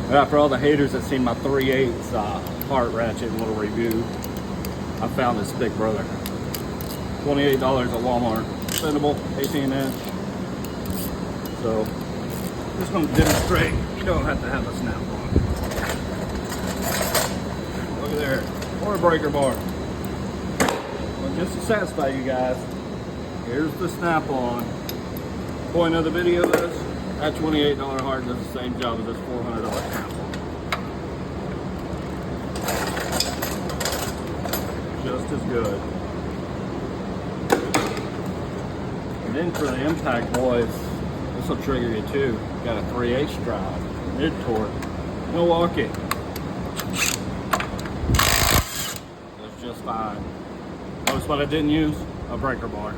For all the haters that seen my 3/8 Hart Ratchet little review, I found this big brother. $28 at Walmart. Extendable, 18-inch. So, just going to demonstrate. You don't have to have a snap on. Look at there. Or a breaker bar. Well, just to satisfy you guys, here's the snap on. Point of the video is, that $28 Hart does the same job as this $400 snap on. Just as good. And then for the impact, boys, this will trigger you too. Got a 3/8 drive, mid torque, Milwaukee. That's just fine. Notice what I didn't use? A breaker bar.